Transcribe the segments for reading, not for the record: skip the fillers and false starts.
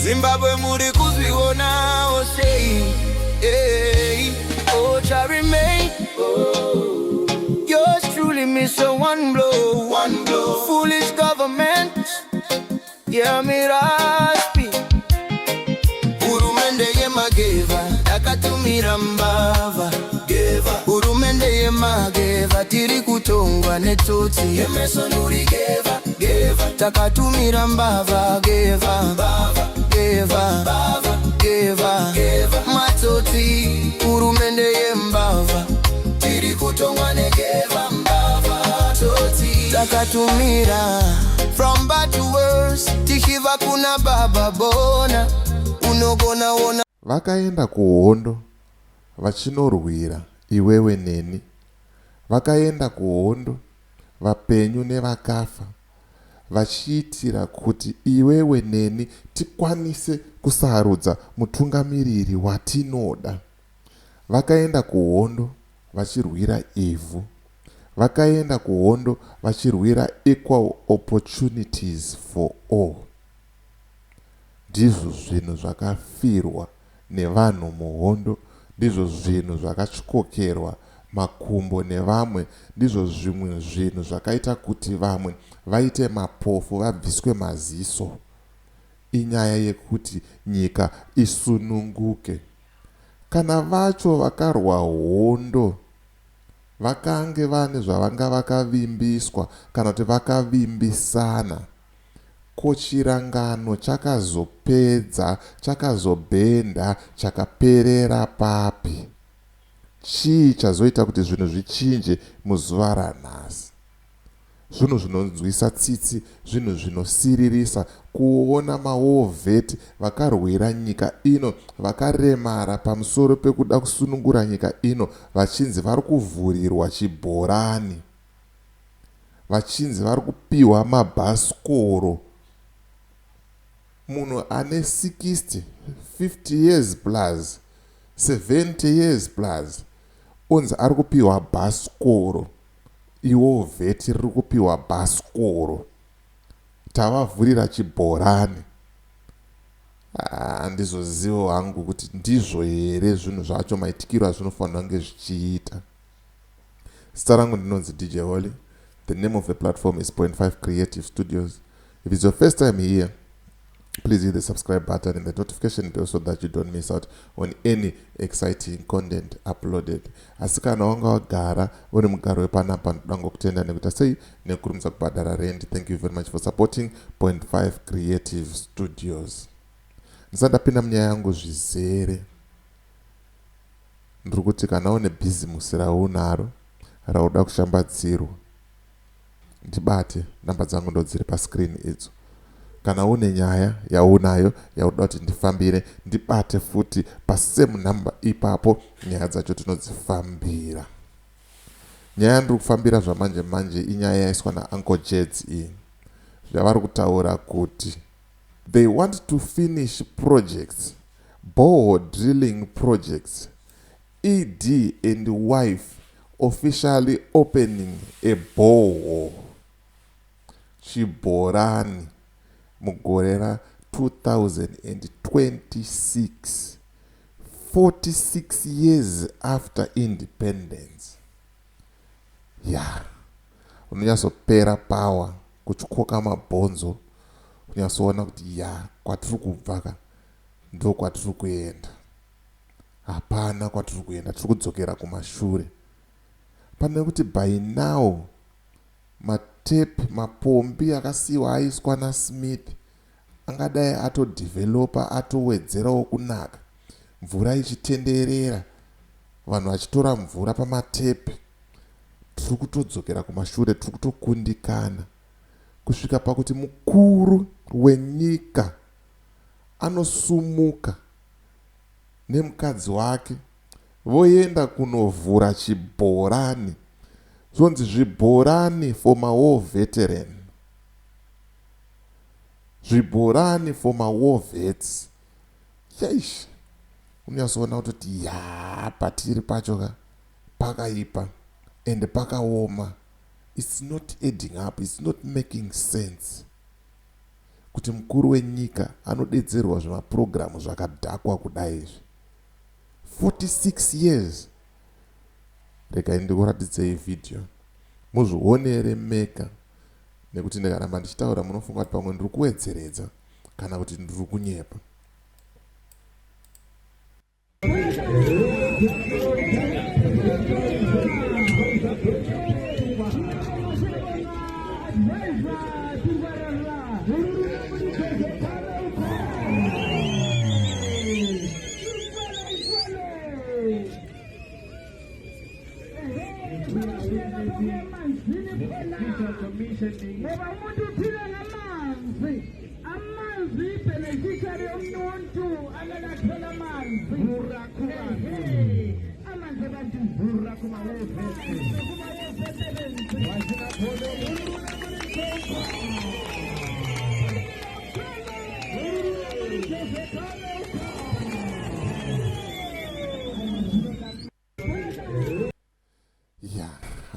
Zimbabwe muri kuzviona sei. Oh, shall remain. Yours truly miss a one blow. Foolish government. Yeah, me raspi. Urumende yemageva akatumira mbava. Urumende yemageva tiri kutongwa netoti. Yemesonuri geva takatumira mbava geva matoti. Urumende yembava tiri kutongwa negeva mbava toti takatumira. From bad to worse tishiva kuna baba bona unogona ona. Vakaenda kuhondo vachinorwira iwewe neni. Vakaenda kuhondo vapenyu nevakafa vachiitira kuti iwewe neni tikwanise kusarudza mutungamiriri watinoda. Vakaenda kuhondo vachirwira ivhu. Vakaenda kuhondo vachirwira equal opportunities for all. Ndizvo zvinhu zvakafirwa nevanhu muhondo, ndizvo zvinhu zvakatyokerwa makumbo nevamwe, ndizvo zvimwe zvinhu zvakaita kuti vamwe vaite mapofu vabviswe maziso. Inyaya yekuti nyika isununguke. Kana vacho vakarwa hondo vakange vane zvavanga vakavimbiswa kana kuti vakavimbisana, ko chirangano chakazopedza chakazobhenda chakaperera papi? Chii chazoita kuti zvinhu zvichinje muzuva ranhasi? Zvinhu zvinonzwisa tsitsi, zvinhu zvinosiririsa kuona maovheti vakarwira nyika ino vakaremara pamusoro pekuda kusunungura nyika ino vachinzi vari kuvhurirwa chibhorani, vachinzi vari kupiwa mabhasikoro. Munhu ane 60, 50 years plus 70 years plus onzi ari kupiwa bhasikoro. Iwo vheti riri kupiwa bhasikoro. Tavavhurira chibhorani. Handizozivo hangu kuti ndizvo here zvinhu zvacho maitikiro azvinofanira kunge zvichiita. Zita rangu ndinonzi DJ Holly. The name of the platform is 0.5 Creative Studios. If it's your first time here, please hit the subscribe button and the notification bell so that you don't miss out on any exciting content uploaded. Asi kana wanga wagara uri mugaro wepanapa ndoda ngokutenda nekuita sei nekurumidza kubhadhara rent. Thank you very much for supporting 0.5 Creative Studios. Ndisandapinda munyaya yangu zvizere, ndiri kuti kana une bhizimusi raunaro rauda kushambadzirwa, ndibate. Namba dzangu ndo dziri pascreen idzo. Kana une nyaya yaunayo yauda kuti ndifambire, ndibate futi pasame number ipapo. Nyaya dzacho tinodzifambira. Nyaya yandiri kufambira zvamanje manje inyaya yaiswa naUncle Jeds iyi. Zvavari kutaura kuti they want to finish projects, borehole drilling projects. ED and wife officially opening a borehole chibhorani mugore ra 2026, 46 years after independence. Unyazopera power kuchikoka mabhonzo, unyazoona kuti kwatiri kubva ndo kwatiri kuenda. Hapana kwatiri kuenda, tiri kudzokera kumashure. Pane kuti by now matepe mapombi akasiwa aiswa naSmith angadai atodevelopa, atowedzerawo kunaka. Mvura ichitenderera, vanhu vachitora mvura pamatepe. Tiri kutodzokera kumashure, tiri kutokundikana kusvika pakuti mukuru wenyika anosumuka nemukadzi wake voenda kunovhura chibhorani. Zvonzi zvibhorani for mawar veteran, zvibhorani for mawar vets. Unyazoona kuti patiri pacho pakaipa and pakaoma. It's not adding up, it's not making sense. kuti mukuru wenyika anodedzerwa zvemapurogiramu zvakadhakwa kudai izvi. 46 years. Regai ndikuratidzei vhidhiyo muzvionere mega, nekuti ndikaramba ndichitaura munofunga kuti pamwe ndiri kuwedzeredza kana kuti ndiri kunyepa.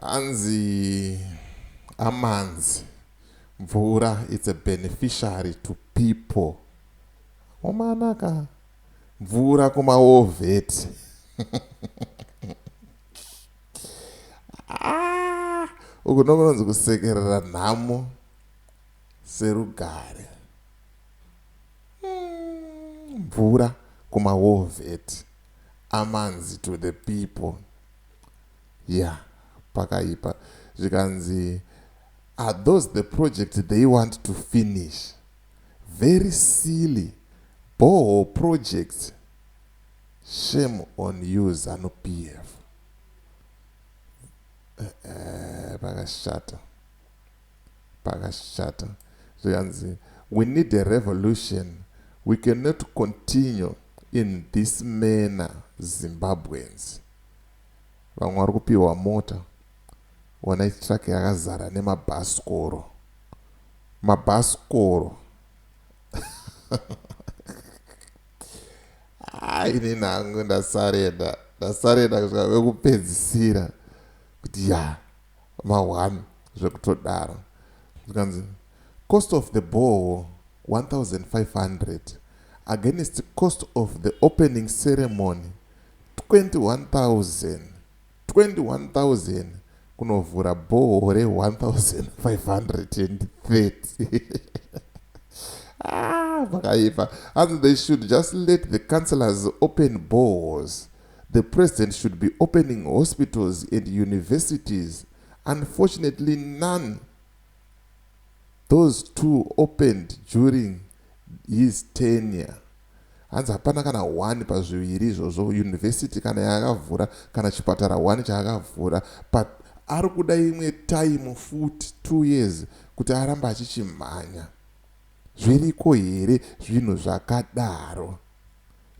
Anzi amanzi, mvura, it's a beneficiary to people. Omanaka mvura kumaovheti. Uku ndokunonzi kusekerera nhamo serugare. Mvura kumaovheti, amanzi to the people. Yeah. Pakaipa zvikanzi, are those the projects they want to finish? Very silly borehole projects. Shame on you, ZANU-PF. Pakashata zvikanzi, we need a revolution. We cannot continue in this manner, Zimbabweans. Vamwe vari kupiwa mota, wana ichitsvake yakazara nemabhasikoro. Mabhasikoro. Ini nangu ndasarenda kusvika vekupedzisira kuti ya ma1 zvekutodaro. Zvikanzi, cost of the borehole 1,500 against the cost of the opening ceremony 21,000. 21,000 kunovhura borehole 1,530. Pakaipa. And they should just let the councillors open boreholes. The president should be opening hospitals and universities. Unfortunately, none. Those two opened during his tenure. Hanzi hapana kana 1 pazviviri izvozvo, university kana yakavhura kana chipatara 1 chaakavhura, but ari kuda imwe time futi 2 years kuti aramba achichimhanya. Zviriko here zvinhu zvakadaro?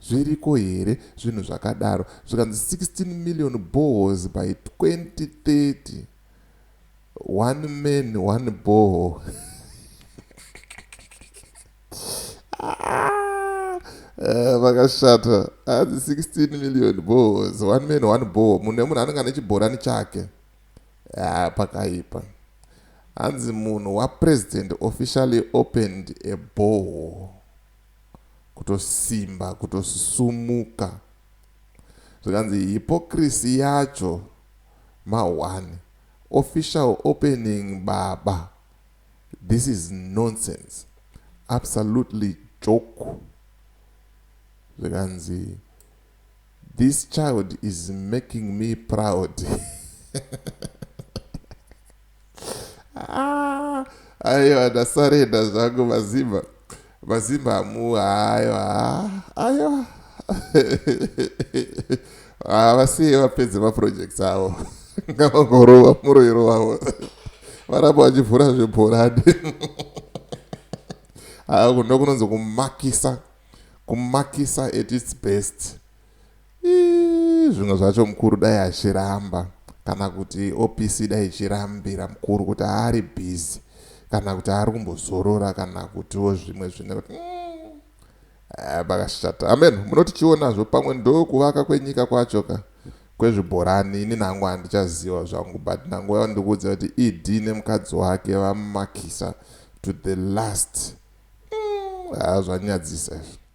Zviriko here zvinhu zvakadaro? Zvikanzi 16 million boreholes by 2030. 1 man, 1 borehole. Vakashata. Hanzi 16 million boreholes, 1 man, 1 borehole. Munhu anenge ane chibhorani chake. Pakaipa. Hanzi munhu wapresident officially opened a borehole. Kutosimba, kutosumuka. Zvikanzi hypocrisy yacho ma1. Official opening baba. This is nonsense. Absolutely joke. Zvikanzi, this child is making me proud. Aiwa, ndasarenda zvangu mazimba. Mazimba aiwa. Vasiye vapedze maprojects avo. Ngavangorova muroiro wavo. Varamba vachivhura zvibhorani. Ndokunonzi kumakisa at its best. Zvimwe zvacho mukuru dai achiramba, kana kuti OPC dai ichirambira mukuru kuti ari busy, kana kuti ari kumbozorora, kana kutiwo zvimwe zvine kuti bakashata. Amen. Munotichionazvo pamwe ndo kuvaka kwenyika kwachoka kwezvibhorani. Ini nangu handichaziva zvangu, but nangu ndikuudza kuti ED nemukadzi wake vamakisa to the last. zvanyadzisa izvi.